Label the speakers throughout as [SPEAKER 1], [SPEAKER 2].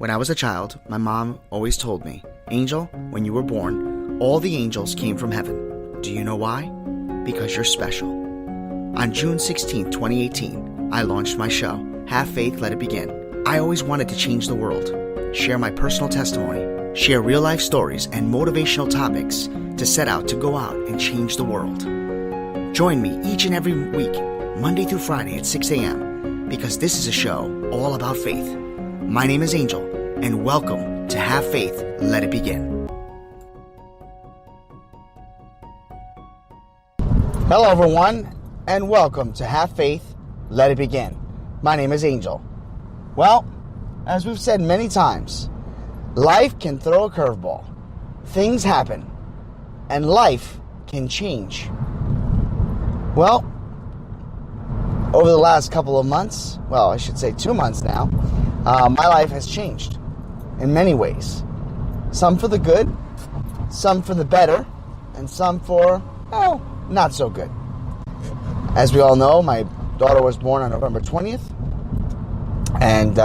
[SPEAKER 1] When I was a child, my mom always told me, Angel, when you were born, all the angels came from heaven. Do you know why? Because you're special. On June 16, 2018, I launched my show, Have Faith, Let It Begin. I always wanted to change the world, share my personal testimony, share real-life stories and motivational topics to set out to go out and change the world. Join me each and every week, Monday through Friday at 6 a.m., because this is a show all about faith. My name is Angel, and welcome to Have Faith, Let It Begin. Hello, everyone, and welcome to Have Faith, Let It Begin. My name is Angel. Well, as we've said many times, life can throw a curveball. Things happen, and life can change. Well, over the last couple of months, well, I should say 2 months now, my life has changed in many ways. Some for the good, some for the better, and some for, not so good. As we all know, my daughter was born on November 20th, and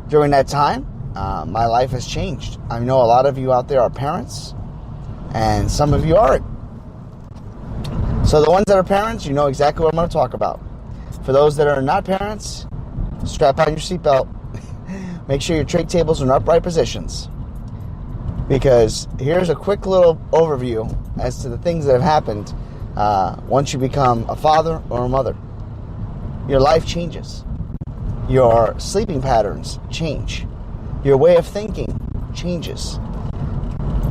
[SPEAKER 1] during that time, my life has changed. I know a lot of you out there are parents, and some of you aren't. So the ones that are parents, you know exactly what I'm going to talk about. For those that are not parents, strap on your seatbelt. Make sure your tray tables are in upright positions. Because here's a quick little overview as to the things that have happened once you become a father or a mother. Your life changes. Your sleeping patterns change. Your way of thinking changes.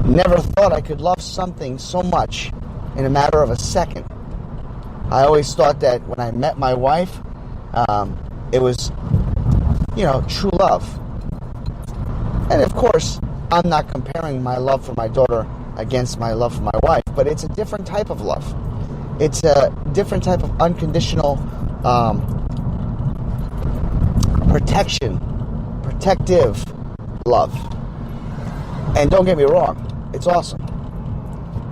[SPEAKER 1] Never thought I could love something so much in a matter of a second. I always thought that when I met my wife, it was, true love. And of course, I'm not comparing my love for my daughter against my love for my wife, but it's a different type of love. It's a different type of unconditional protective love. And don't get me wrong, it's awesome.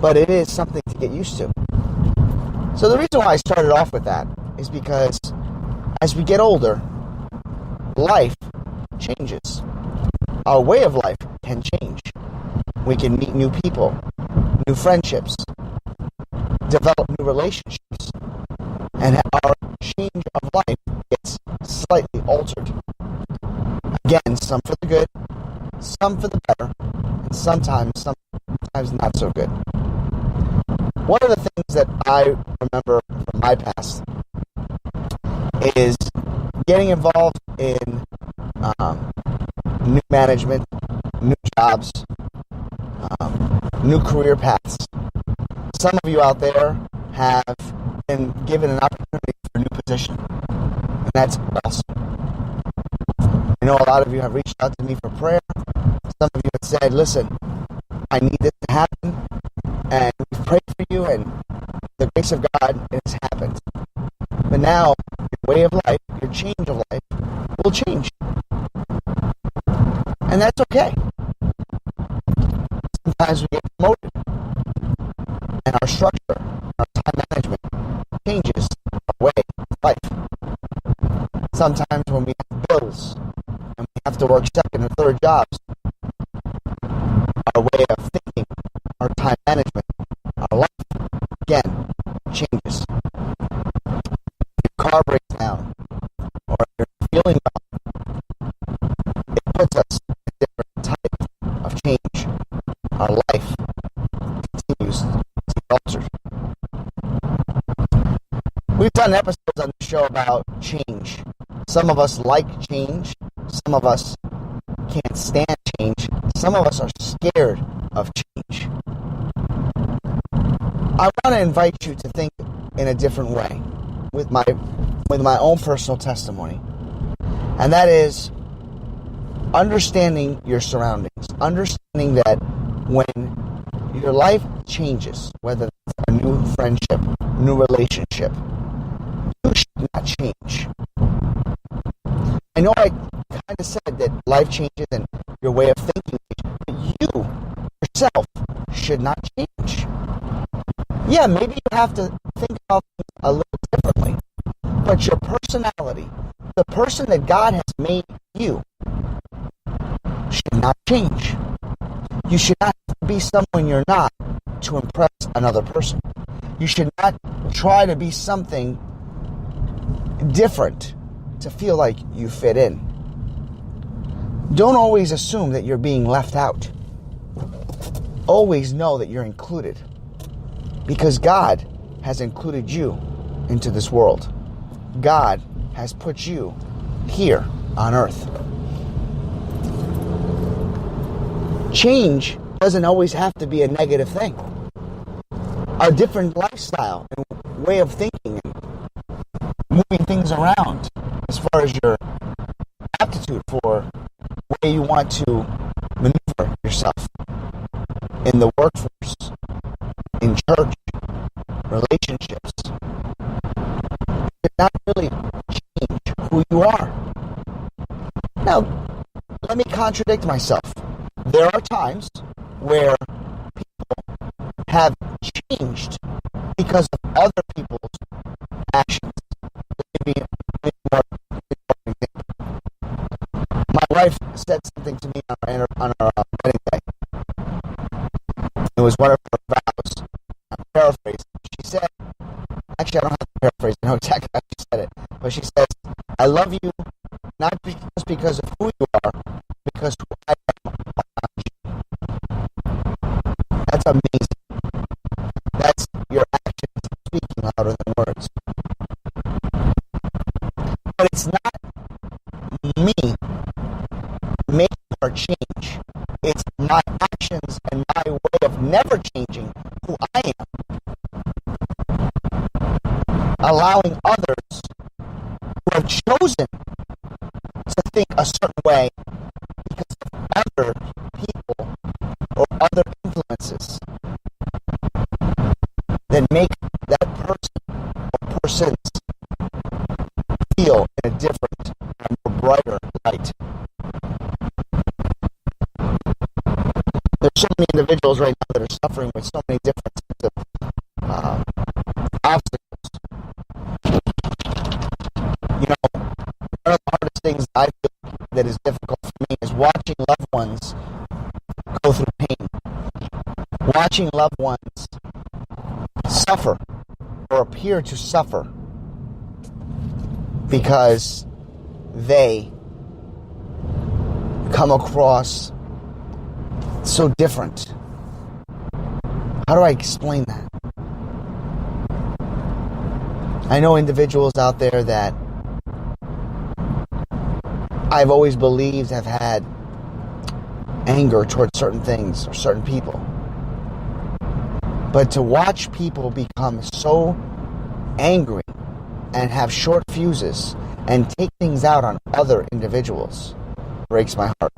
[SPEAKER 1] But it is something to get used to. So the reason why I started off with that is because as we get older, life changes. Our way of life can change. We can meet new people, new friendships, develop new relationships, and our change of life gets slightly altered. Again, some for the good, some for the better, and sometimes not so good. One of the things that I remember from my past is getting involved in new management, new jobs, new career paths. Some of you out there have been given an opportunity for a new position, and that's awesome. I know a lot of you have reached out to me for prayer. Some of you have said, listen, I need this to happen, and we've prayed for you, and the grace of God, it has happened. But now, your way of life, your change of life, will change. And that's okay. Sometimes we get promoted, and our structure, our time management changes our way of life. Sometimes when we have bills, and we have to work second or third jobs, our way of thinking, our time management, our life, again, changes. If your car breaks down, or you're feeling well, it puts us in a different type of change. Our life continues to be altered. We've done episodes on the show about change. Some of us like change. Some of us can't stand change. Some of us are scared of change. I want to invite you to think in a different way with my own personal testimony. And that is understanding your surroundings. Understanding that when your life changes, whether it's a new friendship, new relationship, you should not change. I know I kind of said that life changes and your way of thinking changes, but you, yourself, should not change. Yeah, maybe you have to think about things a little differently, but your personality, the person that God has made you, not change. You should not be someone you're not to impress another person. You should not try to be something different to feel like you fit in. Don't always assume that you're being left out. Always know that you're included, because God has included you into this world. God has put you here on earth. Change doesn't always have to be a negative thing. A different lifestyle and way of thinking and moving things around as far as your aptitude for the way you want to maneuver yourself in the workforce, in church, relationships. Did not really change who you are. Now, let me contradict myself. There are times where people have changed because of other people's actions. Maybe more example. My wife said something to me on our wedding day. It was one of her vows. I'm paraphrasing. She said, actually I don't have to paraphrase, I know exactly how she said it, but she says, I love you not just because of who you are, because who I am around you. That's amazing. That's your actions speaking louder than words. But it's not me making her change. It's my actions and my way of never changing who I am. Allowing others who have chosen to think a certain way because of other people or other influences that make that person or persons feel in a different and more brighter light. There's so many individuals right now that are suffering with so many different types of obstacles. You know, one of the hardest things I feel that is difficult for me is watching loved ones go through pain. Watching loved ones suffer or appear to suffer because they come across so different. How do I explain that? I know individuals out there that I've always believed have had anger towards certain things or certain people. But to watch people become so angry and have short fuses and take things out on other individuals breaks my heart.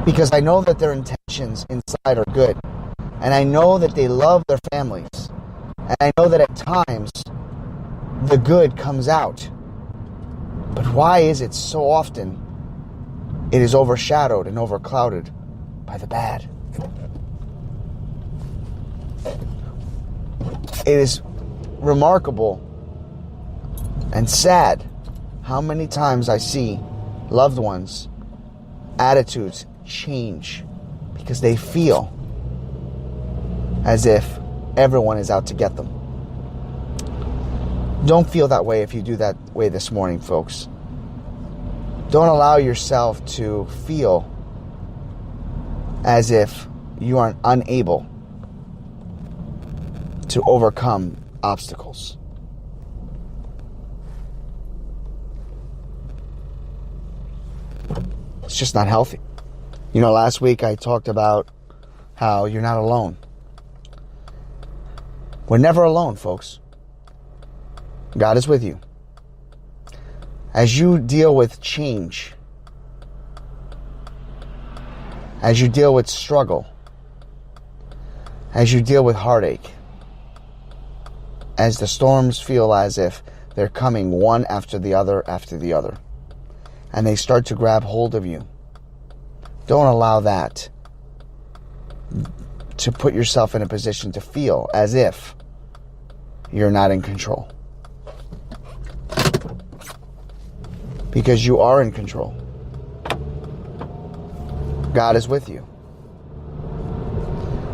[SPEAKER 1] Because I know that their intentions inside are good. And I know that they love their families. And I know that at times the good comes out. But why is it so often it is overshadowed and overclouded by the bad? It is remarkable and sad how many times I see loved ones' attitudes change because they feel as if everyone is out to get them. Don't feel that way if you do that way this morning, folks. Don't allow yourself to feel as if you are unable to overcome obstacles. It's just not healthy. You know, last week I talked about how you're not alone. We're never alone, folks. God is with you. As you deal with change, as you deal with struggle, as you deal with heartache, as the storms feel as if they're coming one after the other, and they start to grab hold of you, don't allow that to put yourself in a position to feel as if you're not in control. Because you are in control. God is with you.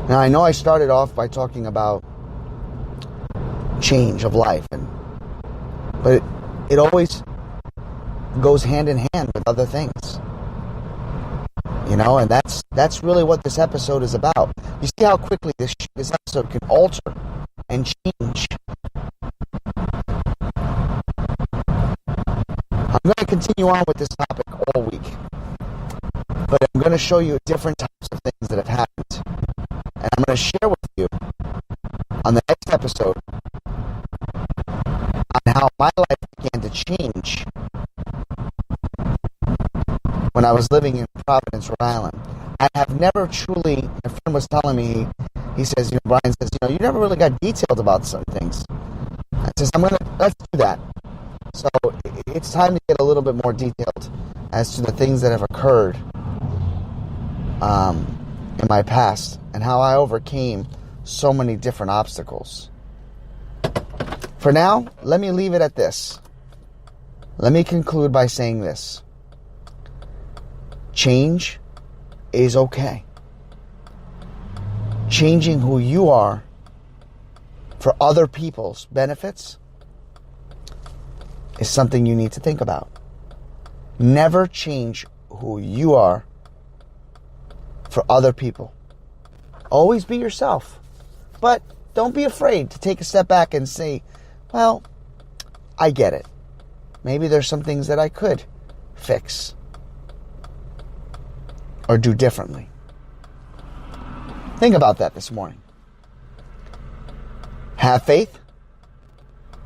[SPEAKER 1] Now, I know I started off by talking about change of life, but it always goes hand in hand with other things. And that's really what this episode is about. You see how quickly this episode can alter and change. I'm going to continue on with this topic all week, but I'm going to show you different types of things that have happened, and I'm going to share with you on the next episode on how my life began to change when I was living in Providence, Rhode Island. I have never truly, a friend was telling me, he says, Brian says, you never really got detailed about some things. I says, let's do that. So it's time to get a little bit more detailed as to the things that have occurred in my past and how I overcame so many different obstacles. For now, let me leave it at this. Let me conclude by saying this. Change is okay. Changing who you are for other people's benefits is something you need to think about. Never change who you are for other people. Always be yourself. But don't be afraid to take a step back and say, well, I get it. Maybe there's some things that I could fix or do differently. Think about that this morning. Have faith.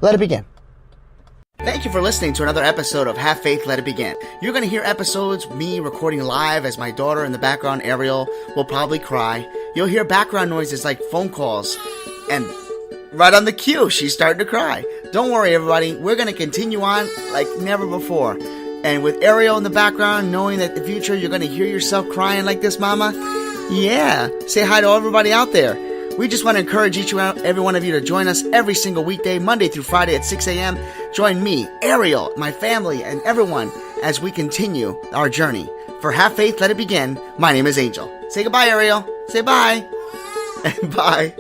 [SPEAKER 1] Let it begin. Thank you for listening to another episode of Have Faith, Let It Begin. You're going to hear episodes, me recording live as my daughter in the background, Ariel, will probably cry. You'll hear background noises like phone calls. And right on the cue, she's starting to cry. Don't worry, everybody. We're going to continue on like never before. And with Ariel in the background, knowing that in the future you're going to hear yourself crying like this, Mama, yeah. Say hi to everybody out there. We just want to encourage every one of you to join us every single weekday, Monday through Friday at 6 a.m. Join me, Ariel, my family, and everyone as we continue our journey. For Have Faith, Let It Begin, my name is Angel. Say goodbye, Ariel. Say bye. Bye.